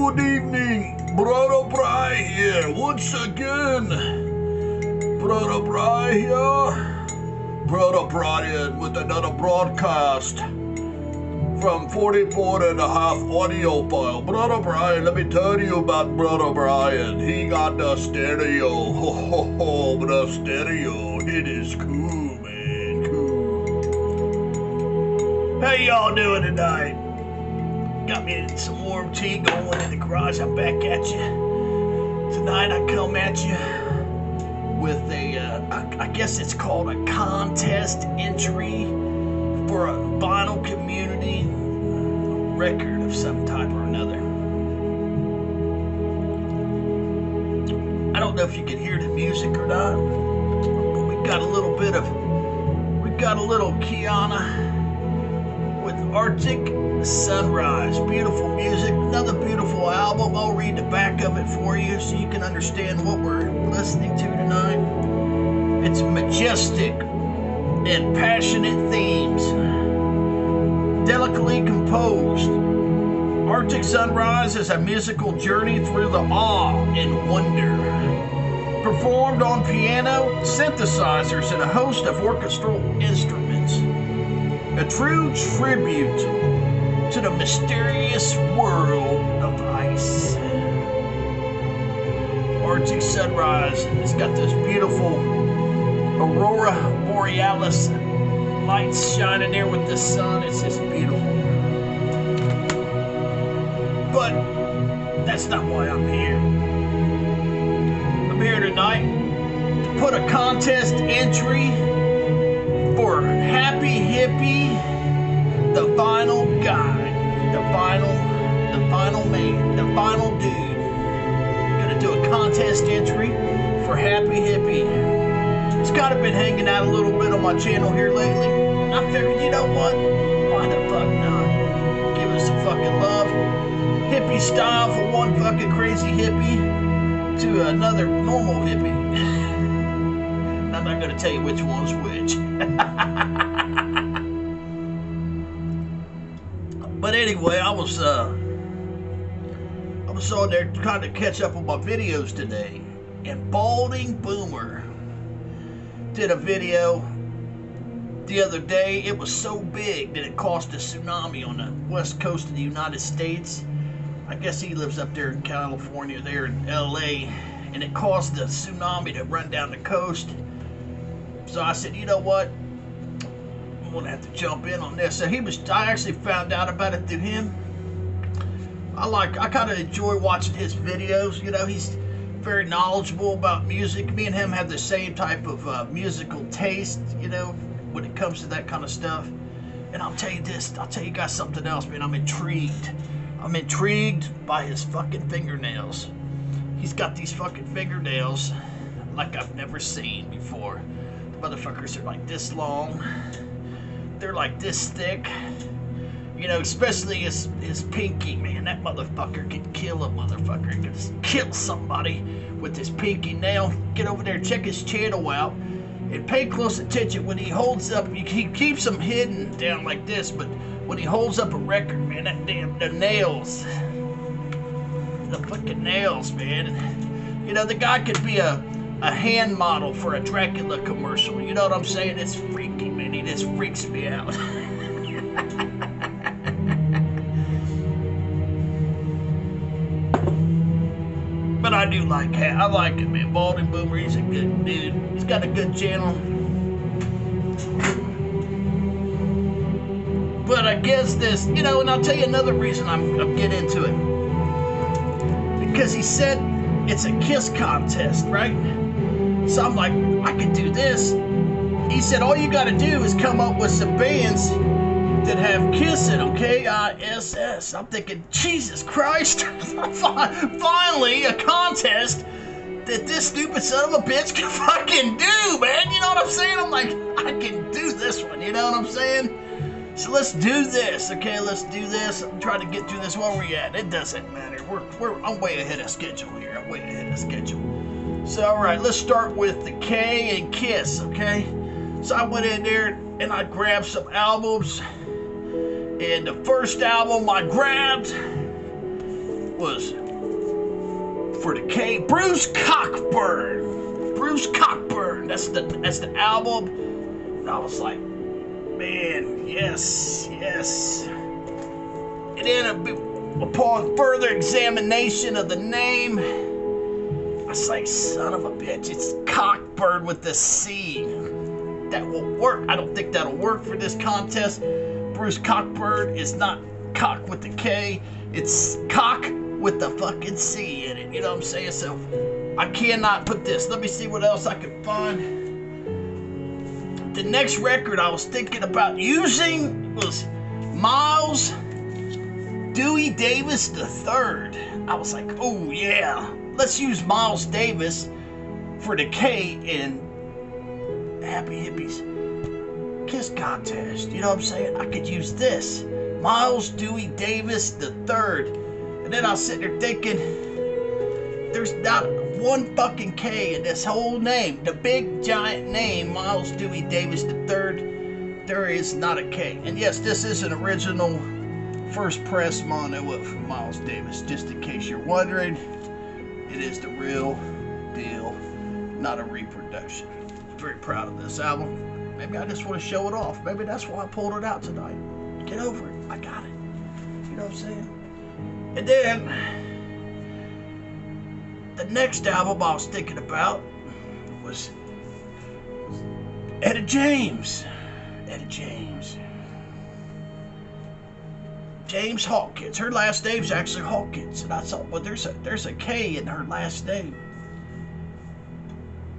Good evening, Brother Bry here, once again. Brother Bry here. Brother Brian with another broadcast from 44 and a half audio file. Brother Brian, let me tell you about Brother Brian. He got the stereo. Ho ho ho, the stereo. It is cool, man, cool. How y'all doing tonight? Got me some warm tea going in the garage. I'm back at you. Tonight I come at you with I guess it's called a contest entry for a vinyl community record of some type or another. I don't know if you can hear the music or not, but we got a little Kiana with Arctic Sunrise. Beautiful music, another beautiful album. I'll read the back of it for you so you can understand what we're listening to tonight. It's majestic and passionate themes, delicately composed. Arctic Sunrise is a musical journey through the awe and wonder. Performed on piano, synthesizers, and a host of orchestral instruments. A true tribute to the mysterious world of ice. Arctic Sunrise has got those beautiful aurora borealis lights shining there with the sun. It's just beautiful. But that's not why I'm here. I'm here tonight to put a contest entry for Happy Hippy, the vinyl guy, the vinyl man, the vinyl dude. Gonna do a contest entry for Happy Hippy. It's kind of been hanging out a little bit on my channel here lately. And I figured, you know what? Why the fuck not? Give us some fucking love. Hippie style from one fucking crazy hippie to another normal hippie. I'm not gonna tell you which one's which. But anyway, I was on there trying to catch up on my videos today, and Baldy Boomer did a video the other day. It was so big that it caused a tsunami on the west coast of the United States. I guess he lives up there in California, there in LA, and it caused the tsunami to run down the coast. So I said, you know what? I'm gonna have to jump in on this. So I actually found out about it through him. I kind of enjoy watching his videos. You know, he's very knowledgeable about music. Me and him have the same type of musical taste, you know, when it comes to that kind of stuff. And I'll tell you you guys something else, man. I'm intrigued by his fucking fingernails. He's got these fucking fingernails like I've never seen before. The motherfuckers are like this long. They're like this thick. You know, especially his pinky, man. That motherfucker could kill a motherfucker. He could kill somebody with his pinky nail. Get over there, check his channel out, and pay close attention when he holds up. He keeps them hidden down like this, but when he holds up a record, man, the nails, the fucking nails, man. You know, the guy could be a hand model for a Dracula commercial. You know what I'm saying? It's freaky, man. He just freaks me out. But I do like it. I like it, man. Baldy Boomer, he's a good dude. He's got a good channel. But I guess this, you know, and I'll tell you another reason I'm getting into it. Because he said it's a kiss contest, right? So I'm like, I could do this. He said, all you gotta do is come up with some bands that have Kiss in them, K-I-S-S. I'm thinking, Jesus Christ, finally a contest that this stupid son of a bitch can fucking do, man. You know what I'm saying? I'm like, I can do this one, you know what I'm saying? So let's do this, okay? Let's do this. I'm trying to get through this. Where we at? It doesn't matter. I'm way ahead of schedule here. I'm way ahead of schedule. So, all right, let's start with the K and Kiss, okay? So I went in there and I grabbed some albums. And the first album I grabbed was for the K, Bruce Cockburn. Bruce Cockburn. That's the album. And I was like, man, yes, yes. And then upon further examination of the name, I was like, son of a bitch, it's Cockburn with the C. That won't work. I don't think that'll work for this contest. Bruce Cockburn is not cock with the K. It's cock with the fucking C in it. You know what I'm saying? So I cannot put this. Let me see what else I can find. The next record I was thinking about using was Miles Dewey Davis III. I was like, oh yeah, let's use Miles Davis for the K in Happy Hippies Kiss Contest. You know what I'm saying? I could use this. Miles Dewey Davis III. And then I was sitting there thinking, there's not one fucking K in this whole name. The big giant name, Miles Dewey Davis III. There is not a K. And yes, this is an original first press mono from Miles Davis. Just in case you're wondering, it is the real deal, not a reproduction. Very proud of this album. Maybe I just want to show it off. Maybe that's why I pulled it out tonight. Get over it. I got it. You know what I'm saying? And then the next album I was thinking about was Etta James. Etta James. James Hawkins. Her last name's actually Hawkins. And I thought, well, there's a K in her last name.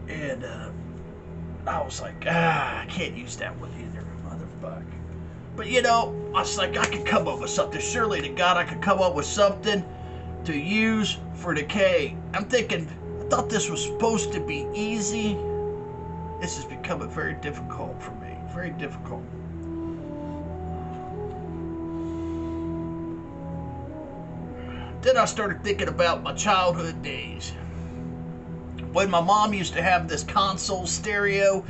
And I was like, I can't use that one either, motherfucker. But you know, I was like, I could come up with something. Surely to God, I could come up with something to use for the K. I'm thinking, I thought this was supposed to be easy. This is becoming very difficult for me. Very difficult. Then I started thinking about my childhood days. When my mom used to have this console stereo,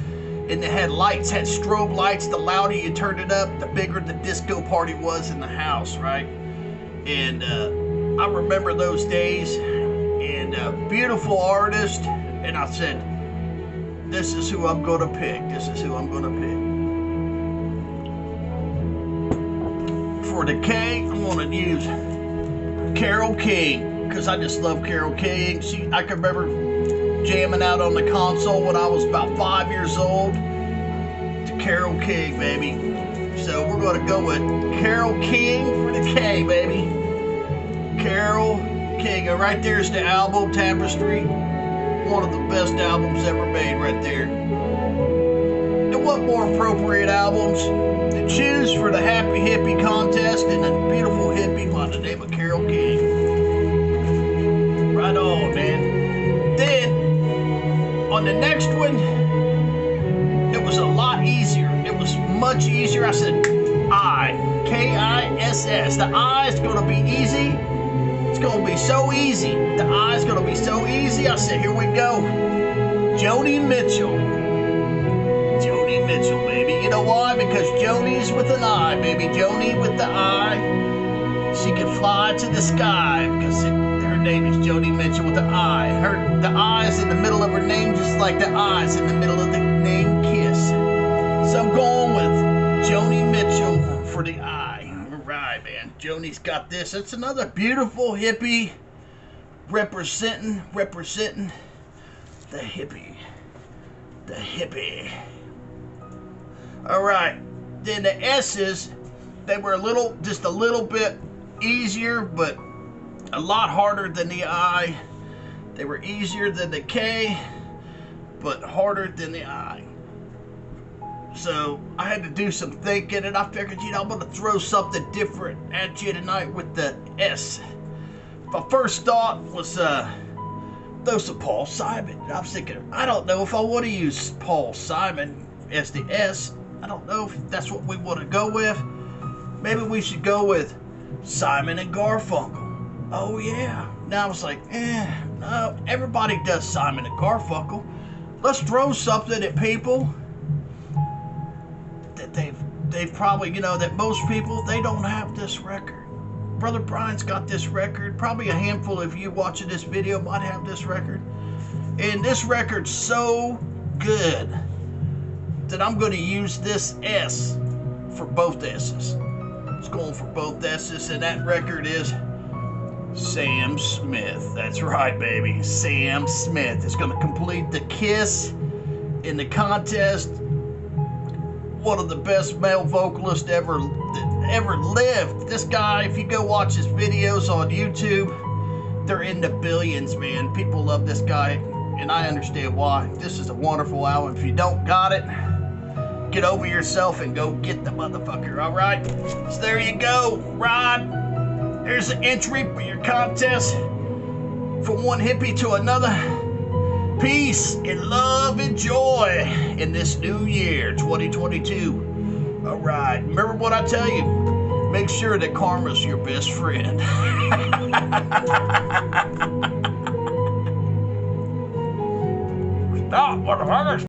and it had lights, had strobe lights. The louder you turned it up, the bigger the disco party was in the house, right? And I remember those days, and a beautiful artist, and I said, this is who I'm gonna pick. This is who I'm gonna pick. For the K, I'm gonna use Carole King, because I just love Carole King. I can remember jamming out on the console when I was about 5 years old to Carole King, baby. So we're going to go with Carole King for the K, baby. Carole King. And right there's the album, Tapestry. One of the best albums ever made right there. And what more appropriate albums to choose for the Happy Hippie contest and a beautiful hippie by the name of Carole King. Right on, man. Then, on the next one, it was a lot easier. It was much easier. I said Kiss. The I is going to be easy. It's going to be so easy. The I is going to be so easy. I said, here we go. Joni Mitchell. Joni Mitchell, baby. You know why? Because Joni's with an I, baby. Joni with the I. She can fly to the sky because her name is Joni Mitchell with the I. The I is in the middle of her name, just like the I is in the middle of the name Kiss. So I'm going with Joni Mitchell for the I. All right, man. Joni's got this. It's another beautiful hippie representing the hippie. The hippie. All right. Then the S's, they were just a little bit easier, but a lot harder than the I. They were easier than the K, but harder than the I. So I had to do some thinking, and I figured, I'm going to throw something different at you tonight with the S. My first thought was throw some Paul Simon. And I was thinking, I don't know if I want to use Paul Simon as the S. I don't know if that's what we want to go with. Maybe we should go with Simon and Garfunkel. Oh yeah. Now I was like, no, everybody does Simon and Garfunkel. Let's throw something at people that they've probably, that most people, they don't have this record. Brother Brian's got this record. Probably a handful of you watching this video might have this record. And this record's so good that I'm going to use this S for both S's. It's going for both S's, and that record is Sam Smith. That's right, baby. Sam Smith is going to complete the Kiss in the contest. One of the best male vocalists ever lived. This guy, if you go watch his videos on YouTube, they're in the billions, man. People love this guy, and I understand why. This is a wonderful album. If you don't got it, get over yourself and go get the motherfucker, all right? So there you go, Rod. There's an entry for your contest from one hippie to another. Peace and love and joy in this new year, 2022. All right, remember what I tell you. Make sure that karma's your best friend. Stop, motherfuckers.